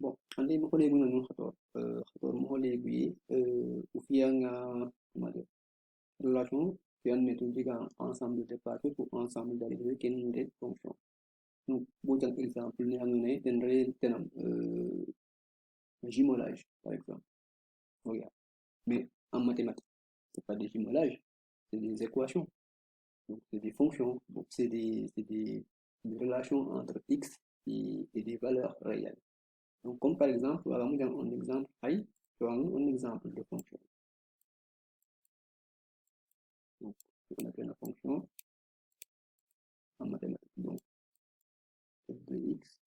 Bon, ande mo kolegu na nun xator mo kolegu o fiyanga comment dire relation fiyan netu diga ensemble de parties pour ensemble d'arriver ken des fonctions. Donc bo jang exemple ni amene ten re tenam jumelage par exemple. Regarde. Mais en mathématiques, c'est pas des jumelages, c'est des équations. Donc c'est des fonctions. Donc des relations entre x et des valeurs réelles. Donc, comme par exemple, voilà, on a un exemple, aïe, un exemple de fonction. Donc, on appelle la fonction en mathématiques. Donc, f de x,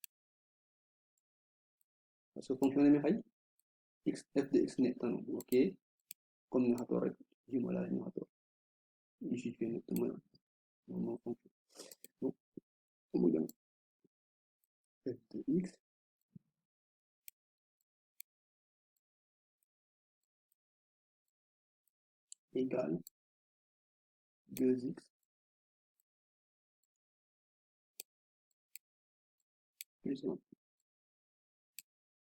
parce que fonction de aïe, x, f de x n'est pas ok, comme nous avons dit, voilà, nous avons ici, fait notamment mon fonction. Donc, on a f de x égale 2x plus 1.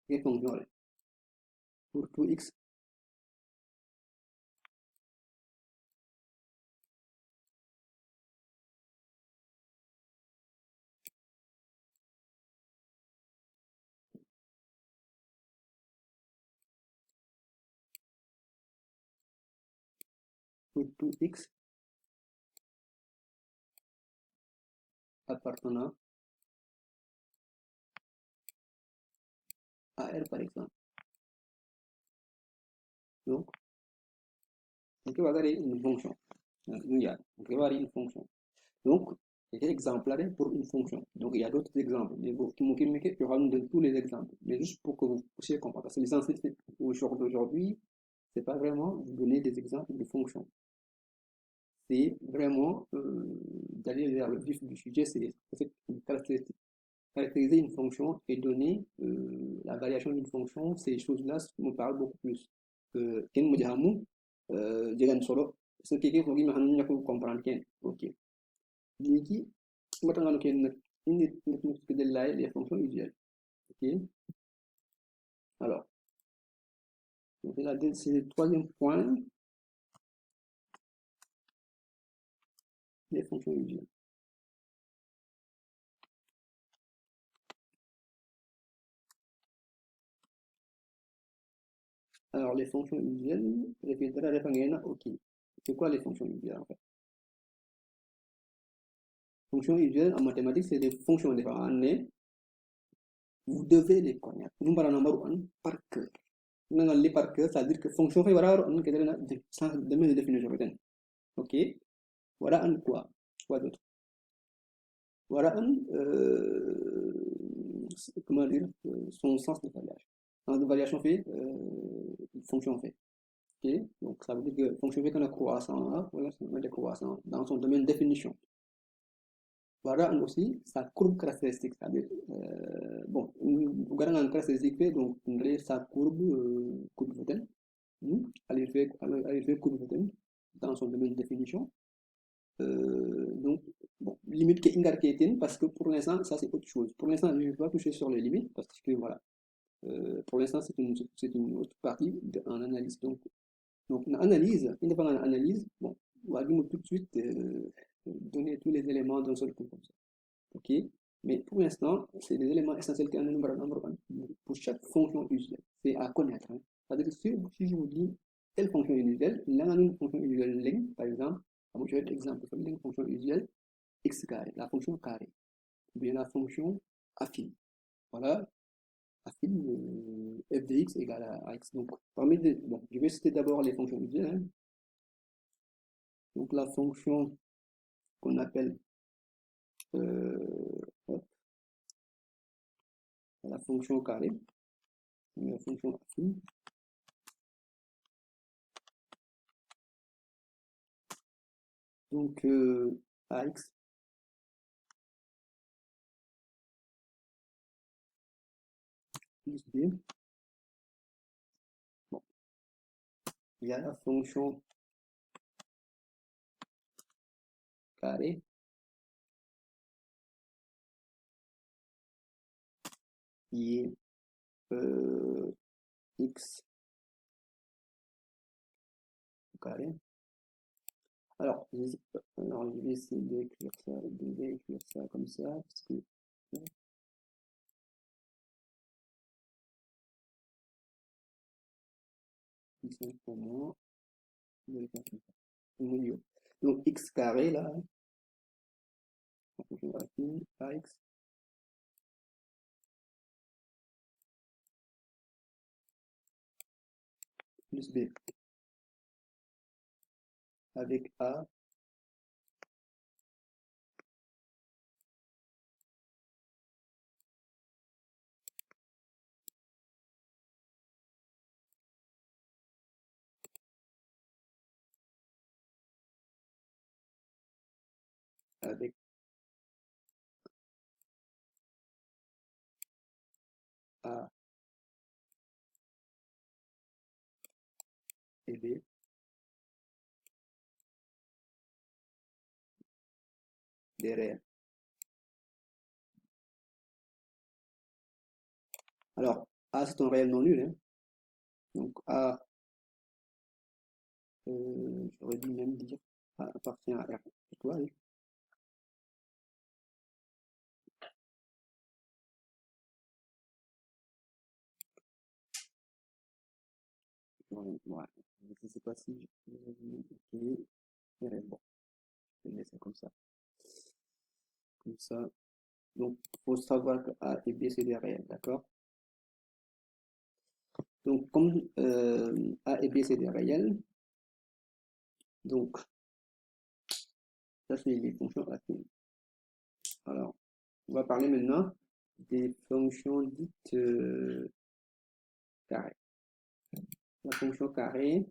Et fonction, pour tout x, appartenant à R par exemple. Donc, on peut avoir une fonction. On peut avoir une fonction. Donc, c'est exemplaire pour une fonction. Donc, il y a d'autres exemples. Mais bon, je vais donner tous les exemples. Mais juste pour que vous puissiez comprendre. Parce que l'essentiel d'aujourd'hui, c'est pas vraiment vous donner des exemples de fonctions. C'est vraiment d'aller vers le vif du sujet. C'est caractériser une fonction et donner la variation d'une fonction. Ces choses-là me parlent beaucoup plus. Ken mo jahamu, jagan solo. Ce qui est que vous comprendre ken. Ok. Léegi nga tangano ken nag indi les fonctions usuelles. Ok. Alors, c'est le troisième point, les fonctions usuelles. Alors, les fonctions usuelles, ok. C'est quoi les fonctions usuelles en fait? Fonctions usuelles en mathématiques, c'est des fonctions différentes. Vous devez les connaître. Nous parlons par cœur. Nous les par cœur, c'est-à-dire que fonction fait voilà, on est sans de définition. Ok. Voilà un quoi? Quoi d'autre? Voilà un, comment dire, son sens de variation. Sens de variation fait, fonction fait. Ok. Donc ça veut dire que fonction fait qu'on a croissant, hein, voilà, c'est croissant dans son domaine de définition. Voilà un aussi sa courbe caractéristique, c'est-à-dire, bon, vous regardez une caractéristique fait, donc sa courbe, courbe Vautin, elle fait courbe Vautin dans son domaine de définition. Donc, bon, limite qui est parce que pour l'instant, ça c'est autre chose. Pour l'instant, je ne vais pas toucher sur les limites parce que voilà, pour l'instant, c'est une autre partie en analyse. Donc une analyse, indépendant de l'analyse, bon, on va tout de suite donner tous les éléments d'un seul coup comme ça. Ok? Mais pour l'instant, c'est des éléments essentiels qu'un nombre pour chaque fonction usuelle. C'est à connaître. Hein. C'est-à-dire que si je vous dis telle fonction usuelle, là, on a une fonction usuelle, par exemple, je vais être exemple, une fonction usuelle x carré, la fonction carré, ou bien la fonction affine. Voilà, affine f de x égale à x. Donc, bon, je vais citer d'abord les fonctions usuelles. Hein. Donc, la fonction qu'on appelle la fonction carré, la fonction affine. Donc, ax plus b. Bon, il y a la fonction carré qui est x au carré. Alors, je vais essayer d'écrire ça comme ça, parce que c'est simple pour moi. Je vais faire comme ça. Au milieu. Donc, x carré, là, en fonction de la racine, ax plus b, avec a, avec a et b, des réels. Alors, a, c'est un réel non nul, hein. Donc, a, j'aurais dû même dire, a appartient à R étoile. Voilà. Je ne sais pas si je vous ai dit, ok, bon, je vais laisser comme ça. Comme ça. Donc, il faut savoir que A et B, c'est des réels, d'accord? Donc, comme A et B, c'est des réels, donc, ça, c'est les fonctions affines. Alors, on va parler maintenant des fonctions dites carrées. La fonction carrée,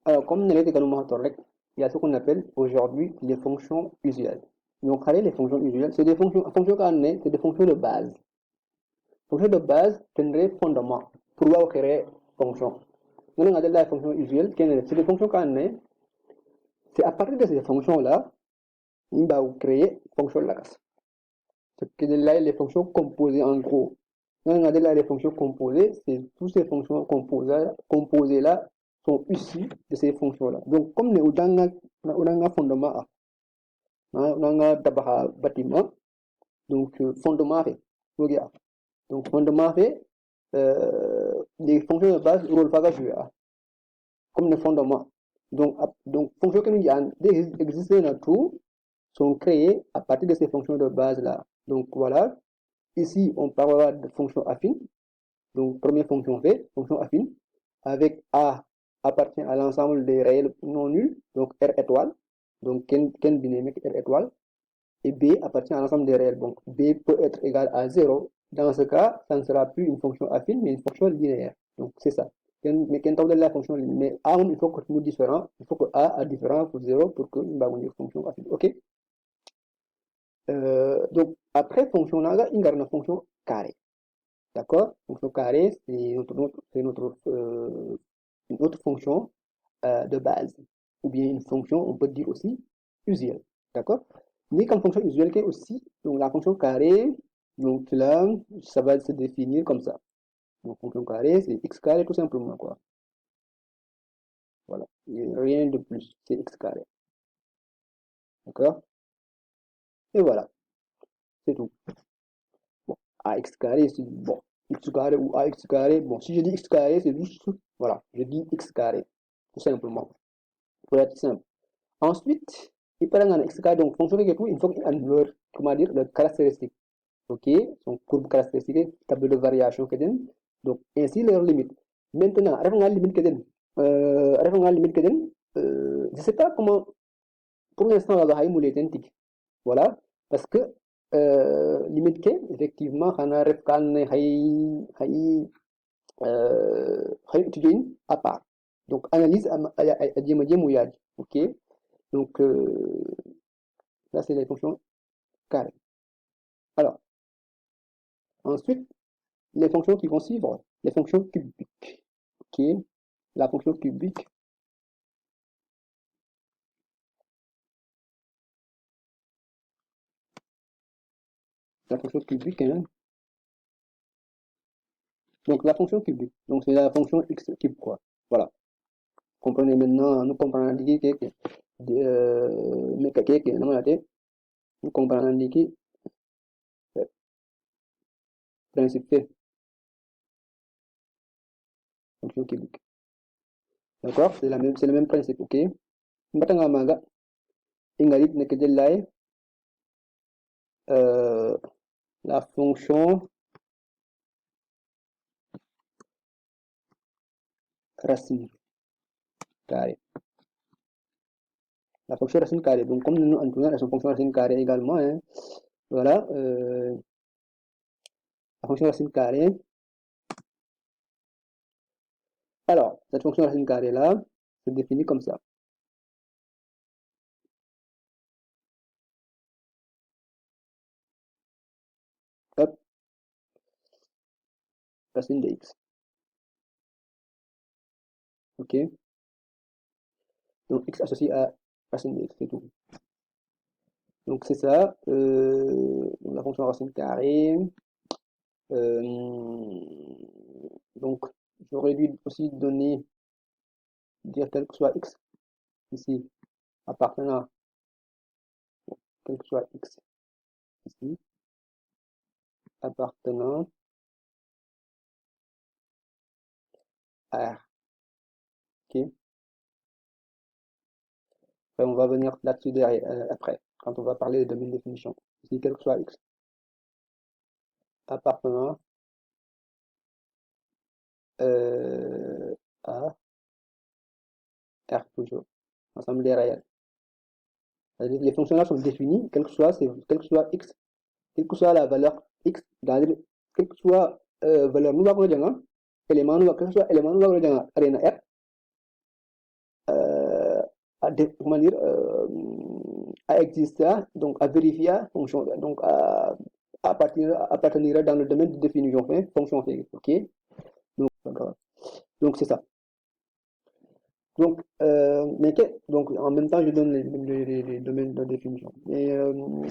alors, comme on l'a également rek, il y a ce qu'on appelle aujourd'hui les fonctions usuelles. Donc, les fonctions usuelles, c'est des fonctions carrées, c'est des fonctions de base. Fonction de base, c'est un fondement pour pouvoir créer fonction. Nous avons la fonction usuelle, c'est des fonctions carrées. C'est à partir de ces fonctions-là, on va créer fonction de la classe. C'est que là, les fonctions composées en gros. Nous avons là les fonctions composées, c'est toutes ces fonctions composées-là sont issues de ces fonctions-là. Donc, comme nous avons un fondement, on a un bâtiment, donc fondement fait. Donc, fondement fait, les fonctions de base, rôle pas jouer comme le fondement. Donc fonctions que nous avons existent dans tout sont créées à partir de ces fonctions de base-là. Donc, voilà. Ici, on parlera de fonctions affines. Donc, première fonction V, fonction affine, avec A appartient à l'ensemble des réels non nuls, donc R étoile, donc ken dynamique R étoile, et B appartient à l'ensemble des réels. Donc, B peut être égal à 0. Dans ce cas, ça ne sera plus une fonction affine, mais une fonction linéaire. Donc, c'est ça. Mais quand on a la fonction linéaire, mais A, il faut que nous différent, il faut que A a différent pour 0 pour que nous avons une fonction affine. OK? Donc, après fonction là, il y a une fonction carrée. D'accord? Fonction carrée, une autre fonction de base. Ou bien une fonction, on peut dire aussi usuelle. D'accord? Mais comme fonction usuelle, qui est aussi, donc la fonction carrée, donc là, ça va se définir comme ça. Donc fonction carrée, c'est x carré tout simplement, quoi. Voilà. Rien de plus, c'est x carré. D'accord? Et voilà, c'est tout. Bon, ax carré, c'est bon. X carré ou ax carré, bon, si je dis x carré, c'est juste, voilà, je dis x carré, tout simplement, pour être simple. Ensuite, il peut y x carré, donc fonction de tout, il faut qu'il y ait une valeur, comment dire, de caractéristique. OK, son courbe caractéristique, tableau de variation que donne. Donc, ainsi leur limite. Maintenant, avec la limite que donne, je ne sais pas comment, pour l'instant, on va émuler identique. Voilà, parce que limite que, effectivement, on a étudier à part. Donc, analyse à dire, OK, donc, là, c'est les fonctions carrées. Alors, ensuite, les fonctions qui vont suivre, les fonctions cubiques. OK, la fonction cubique, hein. Donc la fonction cubique, donc c'est la fonction x cube quoi. Voilà. Comprenez maintenant, nous comprenons mais nous comprenons principe fonction cubique. D'accord? C'est le même principe, ok? Mbatanga maga, ingalit nek euh, la fonction racine carrée. La fonction racine carrée. Donc, comme nous entourons la fonction racine carrée également, hein, voilà, la fonction racine carrée. Alors, cette fonction racine carrée là se définit comme ça. Hop, racine de x. Ok? Donc, x associé à racine de x, c'est tout. Donc, c'est ça. La fonction racine carrée. Donc, j'aurais dû aussi dire quel que soit x ici, appartenant, quel que soit x ici, appartenant à R. Ok? Après, on va venir là-dessus après, quand on va parler de domaine de définition. Ici, quel que soit x, appartenant à R toujours, ensemble des réels. Les fonctions là sont définies, quel que soit x, quelle que soit la valeur x, quelle que soit valeur nous va dire, élément nous quel que soit élément nous va dire arena R, comment dire, à exister, donc à vérifier fonction, donc appartenir dans le domaine de définition fonction fait, ok? Donc c'est ça. Donc, donc, en même temps, je donne les domaines de définition. Et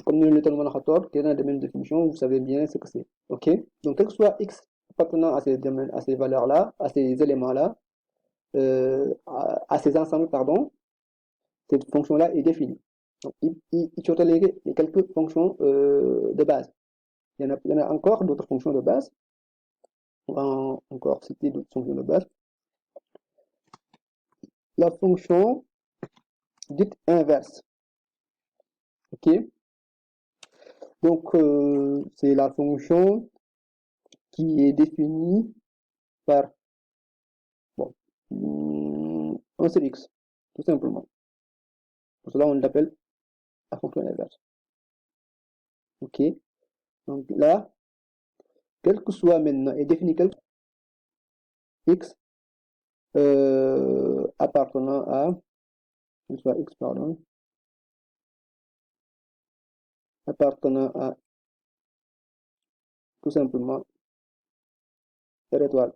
comme le terme Manhattan, qui est un domaine de définition, vous savez bien ce que c'est. OK? Donc, quel que soit x appartenant à ces domaines, à ces valeurs-là, à ces éléments-là, à ces ensembles, pardon, cette fonction-là est définie. Donc, il totalise les quelques fonctions de base. Il y en a encore d'autres fonctions de base. On va encore citer d'autres fonctions de base. La fonction dite inverse. OK? Donc, c'est la fonction qui est définie par bon, un seul x, tout simplement. Pour cela, on l'appelle la fonction inverse. OK? Donc là, quel que soit maintenant, est défini quel x appartenant à, soit x, pardon, appartenant à tout simplement R étoile.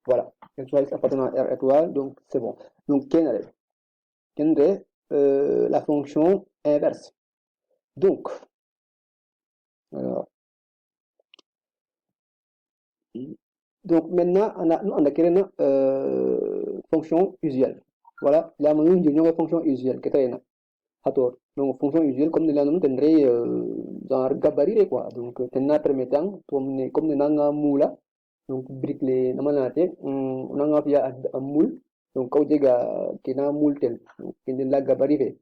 Voilà. Quel soit x appartenant à R étoile, donc c'est bon. Donc, quelle est la fonction inverse? Donc, alors, donc maintenant, on a créé une fonction usuelle. Voilà, là, nous avons une fonction usuelle qui est une donc, fonction usuelle, comme nous l'avons tendré dans gabarit, quoi. Donc, tenna permettant, comme nous avons moula, donc, brique les, on a via un moule, donc, quand on dit qu'il y a un moule tel, donc, il y a la gabarit.